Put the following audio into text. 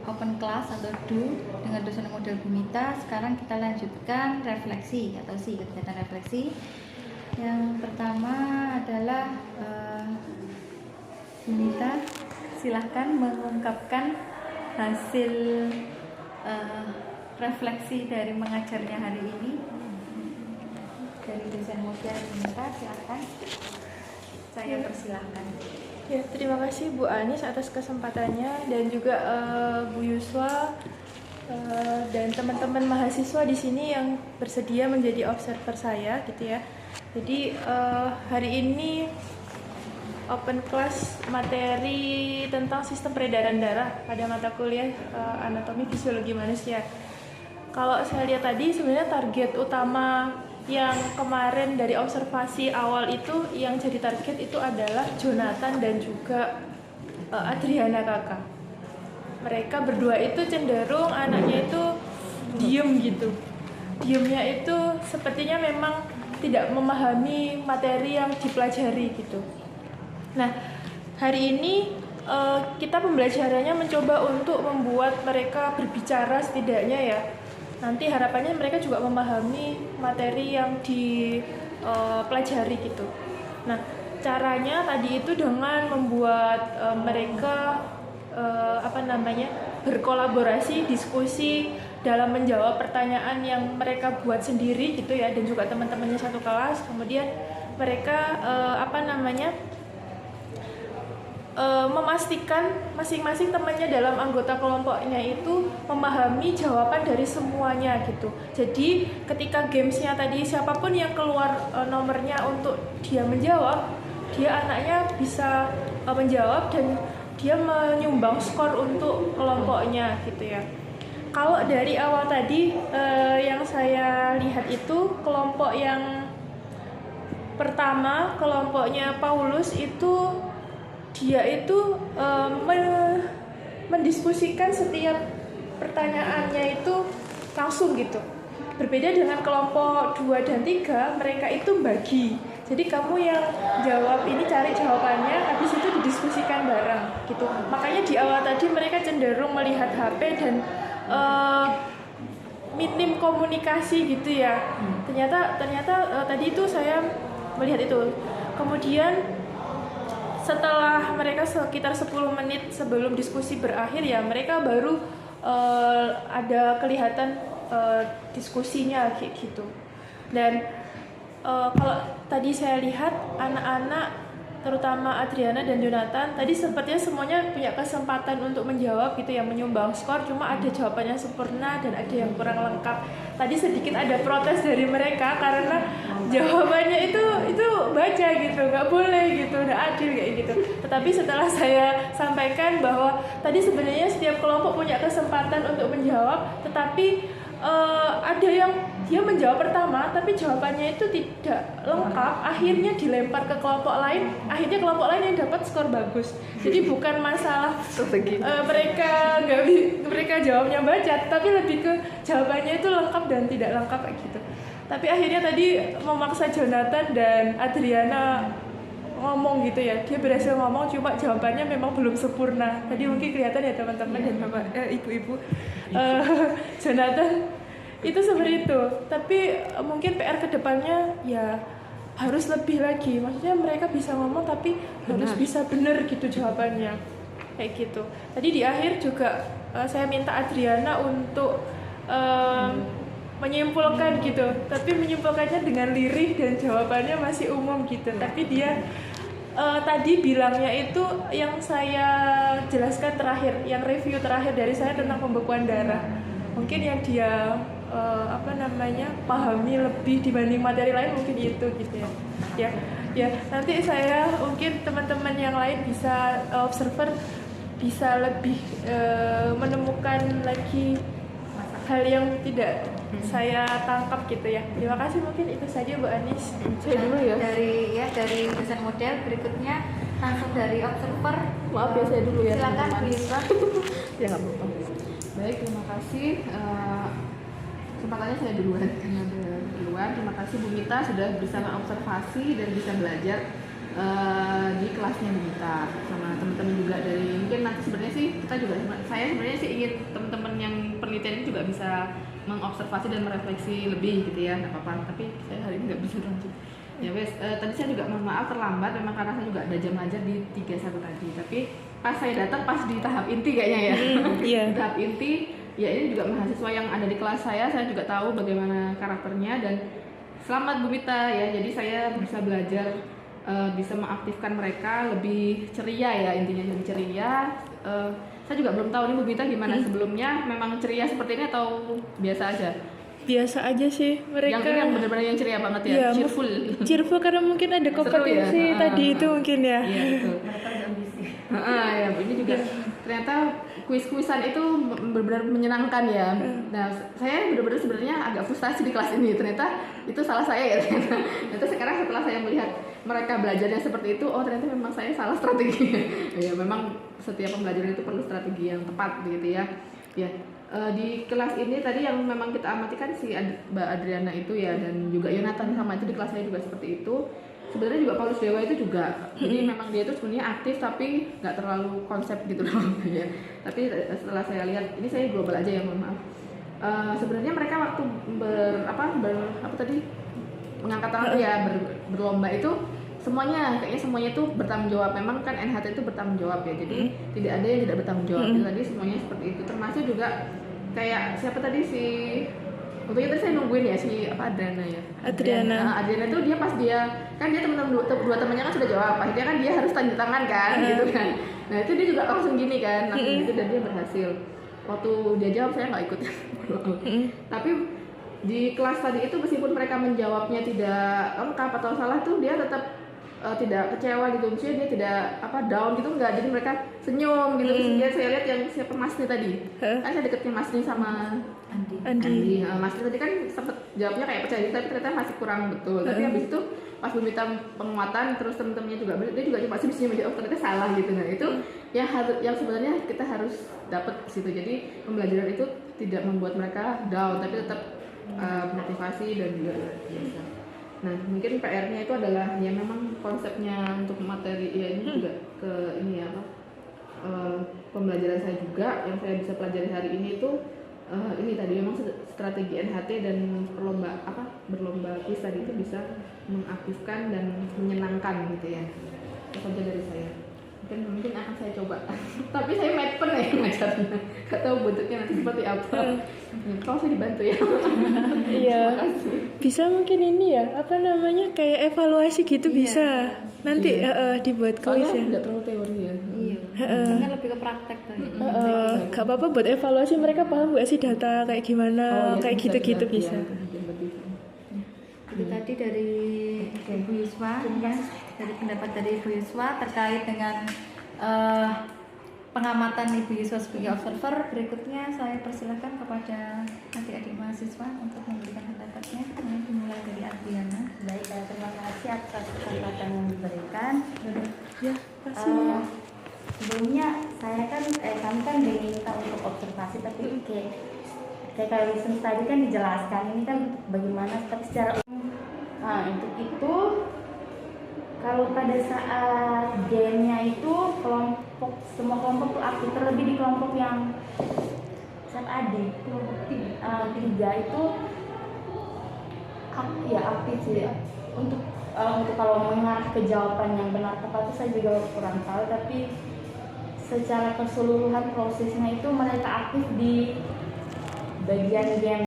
open class atau do dengan dosen model Bu Mita. Sekarang kita lanjutkan refleksi atau kegiatan refleksi. Yang pertama adalah Bu Mita, silahkan mengungkapkan hasil refleksi dari mengajarnya hari ini dari dosen model Bu Mita. Silahkan, saya persilahkan. Ya, terima kasih Bu Anis atas kesempatannya dan juga Bu Yuswa dan teman-teman mahasiswa di sini yang bersedia menjadi observer saya gitu ya. Jadi hari ini open class materi tentang sistem peredaran darah pada mata kuliah anatomi fisiologi manusia. Kalau saya lihat tadi sebenarnya target utama yang kemarin dari observasi awal itu yang jadi target itu adalah Jonathan dan juga Adriana kakak. Mereka berdua itu cenderung anaknya itu diem gitu. Diemnya itu sepertinya memang tidak memahami materi yang dipelajari gitu. Nah, hari ini kita pembelajarannya mencoba untuk membuat mereka berbicara setidaknya ya. Nanti harapannya mereka juga memahami materi yang dipelajari gitu. Nah, caranya tadi itu dengan membuat mereka berkolaborasi, diskusi dalam menjawab pertanyaan yang mereka buat sendiri gitu ya, dan juga teman-temannya satu kelas. Kemudian mereka memastikan masing-masing temannya dalam anggota kelompoknya itu memahami jawaban dari semuanya gitu. Jadi ketika gamesnya tadi siapapun yang keluar nomornya untuk dia menjawab, dia anaknya bisa menjawab dan dia menyumbang skor untuk kelompoknya gitu ya. Kalau dari awal tadi yang saya lihat itu kelompok yang pertama, kelompoknya Paulus itu dia itu mendiskusikan setiap pertanyaannya itu langsung gitu. Berbeda dengan kelompok 2 dan 3, mereka itu bagi. Jadi kamu yang jawab ini cari jawabannya, habis itu didiskusikan bareng gitu. Makanya di awal tadi mereka cenderung melihat HP dan minim komunikasi gitu ya. Ternyata tadi itu saya melihat itu. Kemudian setelah mereka sekitar 10 menit sebelum diskusi berakhir ya, mereka baru ada kelihatan diskusinya kayak gitu. Dan kalau tadi saya lihat anak-anak terutama Adriana dan Jonathan tadi sepertinya semuanya punya kesempatan untuk menjawab gitu ya, menyumbang skor, cuma ada jawabannya sempurna dan ada yang kurang lengkap. Tadi sedikit ada protes dari mereka karena jawabannya itu baca gitu, nggak boleh gitu, nggak adil kayak gitu. Tetapi setelah saya sampaikan bahwa tadi sebenarnya setiap kelompok punya kesempatan untuk menjawab, tetapi ada yang dia menjawab pertama tapi jawabannya itu tidak lengkap, akhirnya dilempar ke kelompok lain, akhirnya kelompok lain yang dapat skor bagus. Jadi bukan masalah mereka jawabnya baca, tapi lebih ke jawabannya itu lengkap dan tidak lengkap kayak gitu. Tapi akhirnya tadi memaksa Jonathan dan Adriana ngomong gitu ya, dia berhasil ngomong, cuma jawabannya memang belum sempurna. Tadi mungkin kelihatan ya teman-teman dan bapak ibu-ibu, Jonathan itu seperti itu. Tapi mungkin PR kedepannya ya harus lebih lagi, maksudnya mereka bisa ngomong tapi harus bisa benar gitu jawabannya kayak gitu. Tadi di akhir juga saya minta Adriana untuk menyimpulkan gitu, tapi menyimpulkannya dengan lirih dan jawabannya masih umum gitu. Tapi dia tadi bilangnya itu yang saya jelaskan terakhir, yang review terakhir dari saya tentang pembekuan darah, mungkin yang dia pahami lebih dibanding materi lain mungkin itu gitu ya. Nanti saya mungkin teman-teman yang lain bisa observer bisa lebih menemukan lagi hal yang tidak saya tangkap gitu ya. Terima kasih, mungkin itu saja Bu Anis. Saya dulu ya. Dari dosen model, berikutnya langsung dari observer. Maaf ya, saya dulu ya. Silakan Bu Yuswa. Ya nggak apa-apa. Baik, terima kasih. Kesempatannya saya duluan. Terima kasih Bu Mita sudah bisa mengobservasi dan bisa belajar di kelasnya Bumita sama teman-teman juga dari mungkin nanti sebenarnya sih kita juga saya sebenarnya sih ingin teman-teman yang penelitian ini juga bisa mengobservasi dan merefleksi lebih gitu ya, nggak apa-apa, tapi saya hari ini nggak bisa lanjut. Ya wes, tadi saya juga mohon maaf terlambat memang karena saya juga ada jam ngajar di 31 tadi, tapi pas saya datang pas di tahap inti kayaknya ya. Iya. Di tahap inti ya, ini juga mahasiswa yang ada di kelas saya juga tahu bagaimana karakternya, dan selamat Bumita ya, jadi saya bisa belajar bisa mengaktifkan mereka lebih ceria ya, intinya lebih ceria. Saya juga belum tahu nih Bumita gimana sebelumnya, memang ceria seperti ini atau biasa aja? Biasa aja sih mereka. Yang benar-benar yang ceria banget ya, Iya, cheerful. cheerful karena mungkin ada kompetensi ya? tadi itu mungkin ya. Iya betul. Mereka udah ambisi. Ya, ini juga ternyata kuis-kuisan itu benar-benar menyenangkan ya. Nah, saya benar-benar sebenarnya agak frustasi di kelas ini. Ternyata itu salah saya ya. Ternyata sekarang setelah saya melihat mereka belajarnya seperti itu, oh ternyata memang saya salah strategi. Ya, memang setiap pembelajaran itu perlu strategi yang tepat begitu ya. Ya. Di kelas ini tadi yang memang kita amati kan si Mbak Adriana itu ya, dan juga Yonatan sama itu di kelas saya juga seperti itu. Sebenarnya juga Paulus Dewa itu juga, jadi memang dia itu sebenarnya aktif tapi nggak terlalu konsep gitu loh ya. Tapi setelah saya lihat, ini saya global aja ya, mohon maaf. Sebenarnya mereka waktu mengangkat tangan tuh ya, berlomba itu kayaknya semuanya itu bertanggung jawab. Memang kan NHT itu bertanggung jawab ya, jadi tidak ada yang tidak bertanggung jawab. Jadi tadi semuanya seperti itu, termasuk juga kayak siapa tadi si waktu itu tadi saya nungguin ya si Adriana ya. Adriana itu dia pas dia kan dia teman-teman dua temannya kan sudah jawab, akhirnya kan dia harus tanda tangan kan gitu kan. Nah itu dia juga langsung gini kan, langsung gitu, dan dia berhasil. Waktu dia jawab saya nggak ikut. Tapi di kelas tadi itu meskipun mereka menjawabnya tidak lengkap atau salah tuh dia tetap tidak kecewa gitu, maksudnya dia tidak down gitu, enggak. Jadi mereka senyum gitu. Terus dia saya lihat yang siapa Masni tadi, kan saya deketnya Masni sama Andi. Masni tadi kan sempet jawabnya kayak percaya diri, tapi ternyata masih kurang betul. Tapi habis itu pas meminta penguatan, terus temen-temennya juga dia juga masih bisa menjawab ternyata salah gitu. Nah itu yang sebenarnya kita harus dapat di situ. Jadi pembelajaran itu tidak membuat mereka down, tapi tetap motivasi dan juga biasa. Nah, mungkin PR-nya itu adalah ya memang konsepnya untuk materi ya ini juga ke ini ya pembelajaran saya juga yang saya bisa pelajari hari ini itu ini tadi memang strategi NHT dan berlomba kuis tadi itu bisa mengaktifkan dan menyenangkan gitu ya. Itu saja dari saya. Mungkin akan saya coba. Tapi saya medpen ya ngajarnya. Gak tahu bentuknya nanti seperti apa. Kalau saya dibantu ya. Iya. Bisa mungkin ini ya, kayak evaluasi gitu bisa. Nanti dibuat kuis ya. Tidak terlalu teori ya. Iya. Kan lebih ke praktek tadi. Gak apa-apa buat evaluasi, mereka paham gak sih data kayak gimana, kayak gitu-gitu bisa. Itu tadi dari Ibu Yuswa ya, dari pendapat dari Ibu Yuswa terkait dengan pengamatan Ibu Yuswa sebagai observer. Berikutnya saya persilakan kepada adik-adik mahasiswa untuk memberikan pendapatnya. Dimulai dari Adriana. Baik, terima kasih atas kesempatan yang diberikan. Ya, Sebelumnya kami kan diminta untuk observasi, tapi kayak kalau listen tadi kan dijelaskan ini kan bagaimana, tapi secara untuk itu kalau pada saat game-nya itu semua kelompok tuh aktif, terlebih di kelompok yang set AD kelompok 3 itu aktif sih. Untuk kalau mengarah ke jawaban yang benar tepat itu saya juga kurang tahu, tapi secara keseluruhan prosesnya itu mereka aktif di bagian game